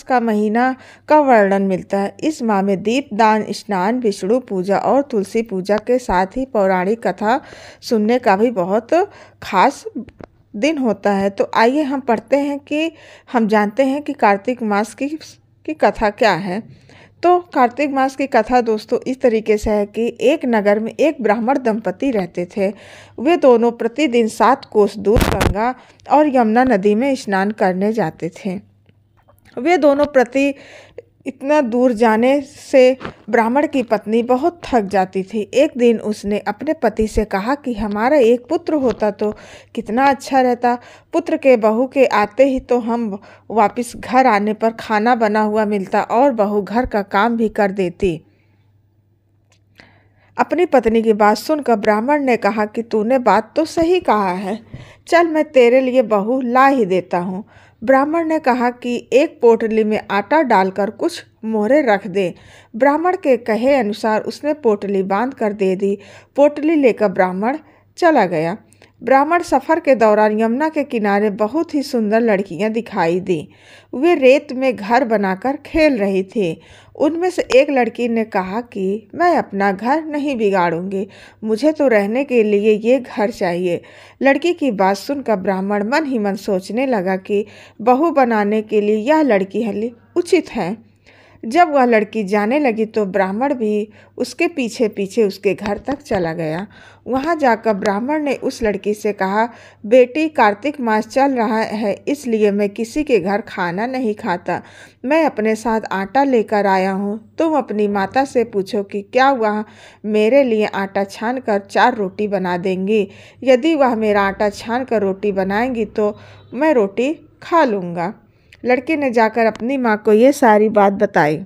का महीना का वर्णन मिलता है। इस माह में दीपदान, स्नान, विष्णु पूजा और तुलसी पूजा के साथ ही पौराणिक कथा सुनने का भी बहुत खास दिन होता है। तो आइए हम पढ़ते हैं कि हम जानते हैं कि कार्तिक मास की कथा क्या है। तो कार्तिक मास की कथा दोस्तों इस तरीके से है कि एक नगर में एक ब्राह्मण दंपति रहते थे। वे दोनों प्रतिदिन 7 कोस दूर गंगा और यमुना नदी में स्नान करने जाते थे। वे दोनों प्रति इतना दूर जाने से ब्राह्मण की पत्नी बहुत थक जाती थी। एक दिन उसने अपने पति से कहा कि हमारा एक पुत्र होता तो कितना अच्छा रहता। पुत्र के बहू के आते ही तो हम वापस घर आने पर खाना बना हुआ मिलता और बहू घर का काम भी कर देती। अपनी पत्नी की बात सुनकर ब्राह्मण ने कहा कि तूने बात तो सही कहा है, चल मैं तेरे लिए बहू ला ही देता हूँ। ब्राह्मण ने कहा कि एक पोटली में आटा डालकर कुछ मोहरें रख दे। ब्राह्मण के कहे अनुसार उसने पोटली बांध कर दे दी। पोटली लेकर ब्राह्मण चला गया। ब्राह्मण सफ़र के दौरान यमुना के किनारे बहुत ही सुंदर लड़कियां दिखाई दी। वे रेत में घर बनाकर खेल रही थी। उनमें से एक लड़की ने कहा कि मैं अपना घर नहीं बिगाड़ूंगी, मुझे तो रहने के लिए ये घर चाहिए। लड़की की बात सुनकर ब्राह्मण मन ही मन सोचने लगा कि बहू बनाने के लिए यह लड़की उचित है। जब वह लड़की जाने लगी तो ब्राह्मण भी उसके पीछे पीछे उसके घर तक चला गया। वहां जाकर ब्राह्मण ने उस लड़की से कहा, बेटी कार्तिक मास चल रहा है इसलिए मैं किसी के घर खाना नहीं खाता। मैं अपने साथ आटा लेकर आया हूँ। तुम अपनी माता से पूछो कि क्या वह मेरे लिए आटा छान कर 4 रोटी बना देंगी। यदि वह मेरा आटा छान कर रोटी बनाएंगी तो मैं रोटी खा लूँगा। लड़के ने जाकर अपनी माँ को ये सारी बात बताई।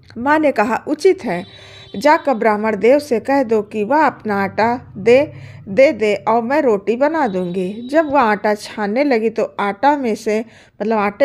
माँ ने कहा, उचित है, जाकर ब्राह्मण देव से कह दो कि वह अपना आटा दे और मैं रोटी बना दूंगी। जब वह आटा छानने लगी तो आटे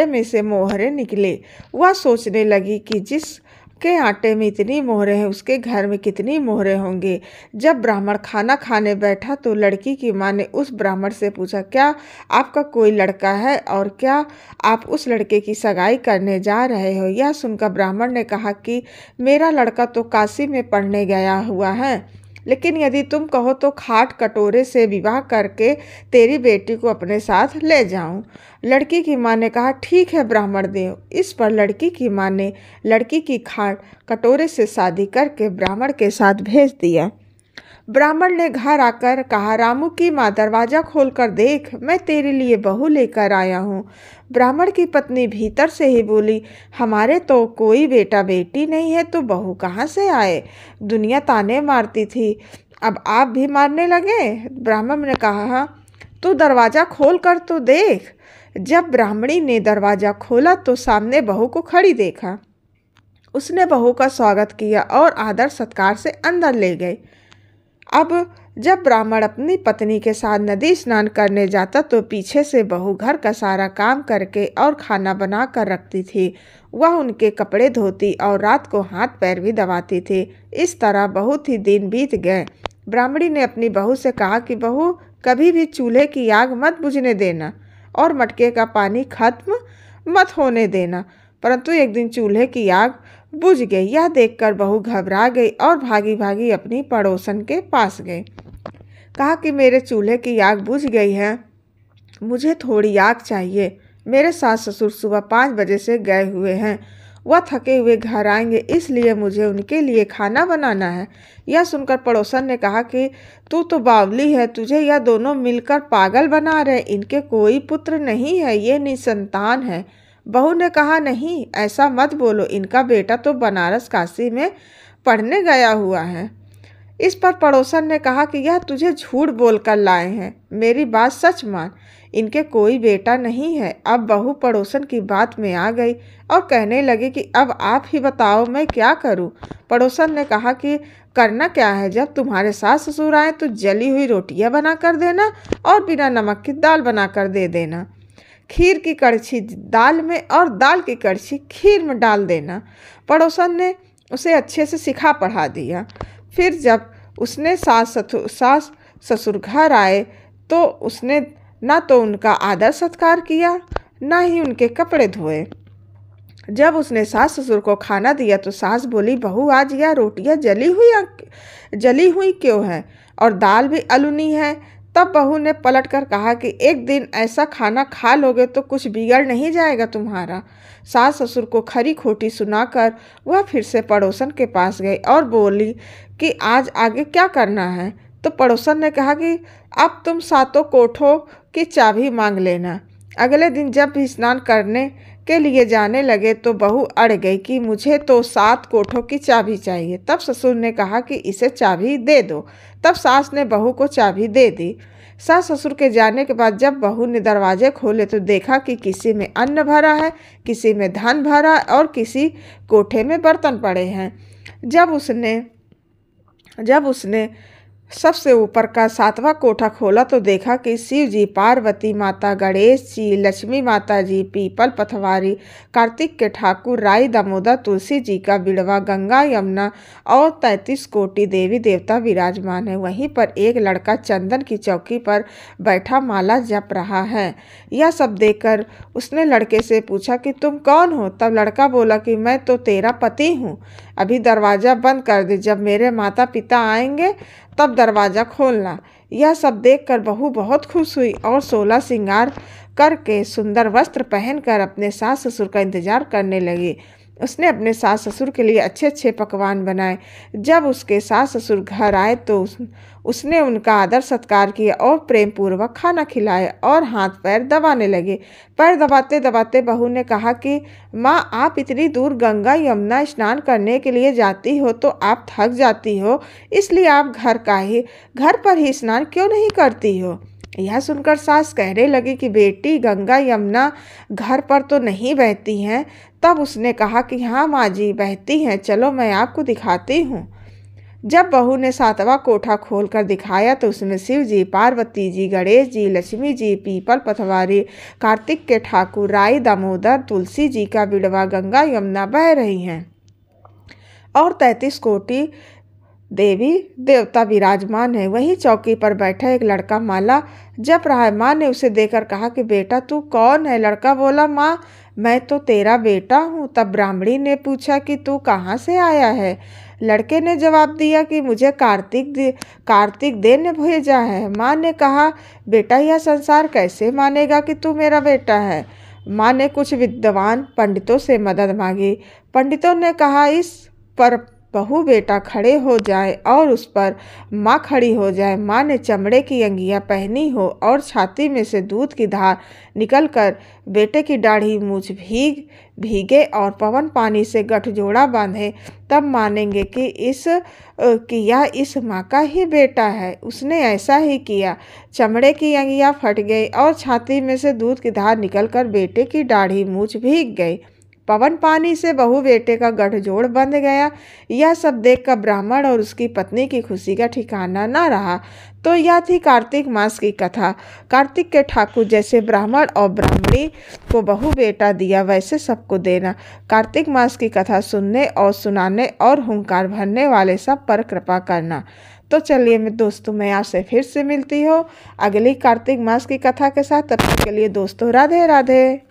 में से मोहरें निकली। वह सोचने लगी कि जिसके आटे में इतनी मोहरें हैं उसके घर में कितनी मोहरें होंगी। जब ब्राह्मण खाना खाने बैठा तो लड़की की माँ ने उस ब्राह्मण से पूछा, क्या आपका कोई लड़का है और क्या आप उस लड़के की सगाई करने जा रहे हो। यह सुनकर ब्राह्मण ने कहा कि मेरा लड़का तो काशी में पढ़ने गया हुआ है, लेकिन यदि तुम कहो तो खाट कटोरे से विवाह करके तेरी बेटी को अपने साथ ले जाऊं। लड़की की माँ ने कहा, ठीक है ब्राह्मण देव। इस पर लड़की की माँ ने लड़की की खाट कटोरे से शादी करके ब्राह्मण के साथ भेज दिया। ब्राह्मण ने घर आकर कहा, रामू की माँ दरवाज़ा खोलकर देख, मैं तेरे लिए बहू लेकर आया हूँ। ब्राह्मण की पत्नी भीतर से ही बोली, हमारे तो कोई बेटा बेटी नहीं है तो बहू कहाँ से आए। दुनिया ताने मारती थी, अब आप भी मारने लगे। ब्राह्मण ने कहा, तू दरवाज़ा खोल कर तो देख। जब ब्राह्मणी ने दरवाज़ा खोला तो सामने बहू को खड़ी देखा। उसने बहू का स्वागत किया और आदर सत्कार से अंदर ले गए। अब जब ब्राह्मण अपनी पत्नी के साथ नदी स्नान करने जाता तो पीछे से बहू घर का सारा काम करके और खाना बना कर रखती थी। वह उनके कपड़े धोती और रात को हाथ पैर भी दबाती थी। इस तरह बहुत ही दिन बीत गए। ब्राह्मणी ने अपनी बहू से कहा कि बहू, कभी भी चूल्हे की आग मत बुझने देना और मटके का पानी खत्म मत होने देना। परंतु एक दिन चूल्हे की आग बुझ गई। यह देखकर बहू घबरा गई और भागी भागी अपनी पड़ोसन के पास गई। कहा कि मेरे चूल्हे की आग बुझ गई है, मुझे थोड़ी आग चाहिए। मेरे सास ससुर सुबह 5 बजे से गए हुए हैं, वह थके हुए घर आएंगे इसलिए मुझे उनके लिए खाना बनाना है। यह सुनकर पड़ोसन ने कहा कि तू तो बावली है, तुझे यह दोनों मिलकर पागल बना रहे। इनके कोई पुत्र नहीं है, ये निसंतान है। बहू ने कहा, नहीं ऐसा मत बोलो, इनका बेटा तो बनारस काशी में पढ़ने गया हुआ है। इस पर पड़ोसन ने कहा कि यह तुझे झूठ बोलकर लाए हैं, मेरी बात सच मान, इनके कोई बेटा नहीं है। अब बहू पड़ोसन की बात में आ गई और कहने लगी कि अब आप ही बताओ मैं क्या करूं। पड़ोसन ने कहा कि करना क्या है, जब तुम्हारे सास ससुर आए तो जली हुई रोटियां बना कर देना और बिना नमक की दाल बना कर दे देना। खीर की कड़छी दाल में और दाल की कड़छी खीर में डाल देना। पड़ोसन ने उसे अच्छे से सिखा पढ़ा दिया। फिर जब उसने सास ससुर घर आए तो उसने ना तो उनका आदर सत्कार किया, ना ही उनके कपड़े धोए। जब उसने सास ससुर को खाना दिया तो सास बोली, बहू आज यह रोटियां जली हुई क्यों है और दाल भी अलूनी है। तब बहू ने पलट कर कहा कि एक दिन ऐसा खाना खा लोगे तो कुछ बिगड़ नहीं जाएगा तुम्हारा। सास ससुर को खरी खोटी सुनाकर वह फिर से पड़ोसन के पास गई और बोली कि आज आगे क्या करना है। तो पड़ोसन ने कहा कि अब तुम सातों कोठों की चाबी मांग लेना। अगले दिन जब भी स्नान करने के लिए जाने लगे तो बहू अड़ गई कि मुझे तो 7 कोठों की चाबी चाहिए। तब ससुर ने कहा कि इसे चाबी दे दो। तब सास ने बहू को चाबी दे दी। सास ससुर के जाने के बाद जब बहू ने दरवाजे खोले तो देखा कि किसी में अन्न भरा है, किसी में धन भरा और किसी कोठे में बर्तन पड़े हैं। जब उसने सबसे ऊपर का 7वां कोठा खोला तो देखा कि शिव जी, पार्वती माता, गणेश जी, लक्ष्मी माता जी, पीपल पथवारी, कार्तिक के ठाकुर, राई दामोदर, तुलसी जी का बिड़वा, गंगा यमुना और 33 कोटि देवी देवता विराजमान है। वहीं पर एक लड़का चंदन की चौकी पर बैठा माला जप रहा है। यह सब देखकर उसने लड़के से पूछा कि तुम कौन हो। तब लड़का बोला कि मैं तो तेरा पति हूँ। अभी दरवाज़ा बंद कर दे, जब मेरे माता पिता आएंगे तब दरवाज़ा खोलना। यह सब देखकर बहू बहुत खुश हुई और 16 श्रृंगार करके सुंदर वस्त्र पहनकर अपने सास ससुर का इंतजार करने लगी। उसने अपने सास ससुर के लिए अच्छे अच्छे पकवान बनाए। जब उसके सास ससुर घर आए तो उसने उनका आदर सत्कार किया और प्रेम पूर्वक खाना खिलाया और हाथ पैर दबाने लगे। पैर दबाते दबाते बहू ने कहा कि माँ, आप इतनी दूर गंगा यमुना स्नान करने के लिए जाती हो तो आप थक जाती हो, इसलिए आप घर पर ही स्नान क्यों नहीं करती हो। यह सुनकर सास कहने लगी कि बेटी, गंगा यमुना घर पर तो नहीं बहती हैं। तब उसने कहा कि हाँ माँ जी, बहती हैं, चलो मैं आपको दिखाती हूँ। जब बहू ने 7वां कोठा खोलकर दिखाया तो उसमें शिव जी, पार्वती जी, गणेश जी, लक्ष्मी जी, पीपल पथवारी, कार्तिक के ठाकुर, राई दामोदर, तुलसी जी का बिड़वा, गंगा यमुना बह रही हैं और 33 कोटि देवी देवता विराजमान है। वहीं चौकी पर बैठा एक लड़का माला जप रहा है। माँ ने उसे देखकर कहा कि बेटा तू कौन है। लड़का बोला, माँ मैं तो तेरा बेटा हूँ। तब ब्राह्मणी ने पूछा कि तू कहाँ से आया है। लड़के ने जवाब दिया कि मुझे कार्तिक देव ने भेजा है। माँ ने कहा, बेटा यह संसार कैसे मानेगा कि तू मेरा बेटा है। माँ ने कुछ विद्वान पंडितों से मदद मांगी। पंडितों ने कहा इस पर बहू बेटा खड़े हो जाए और उस पर माँ खड़ी हो जाए। माँ ने चमड़े की अंगियाँ पहनी हो और छाती में से दूध की धार निकलकर बेटे की दाढ़ी मूछ भीगे और पवन पानी से गठजोड़ा बांधे, तब मानेंगे कि यह इस माँ का ही बेटा है। उसने ऐसा ही किया। चमड़े की अंगियाँ फट गई और छाती में से दूध की धार निकलकर बेटे की दाढ़ी मूछ भीग गई। पवन पानी से बहू बेटे का गठजोड़ बंध गया। यह सब देखकर ब्राह्मण और उसकी पत्नी की खुशी का ठिकाना न रहा। तो यह थी कार्तिक मास की कथा। कार्तिक के ठाकुर जैसे ब्राह्मण और ब्राह्मणी को बहू बेटा दिया, वैसे सबको देना। कार्तिक मास की कथा सुनने और सुनाने और हुंकार भरने वाले सब पर कृपा करना। तो चलिए दोस्तों, मैं आपसे फिर से मिलती हूँ अगली कार्तिक मास की कथा के साथ। तब तक के लिए दोस्तों, राधे राधे।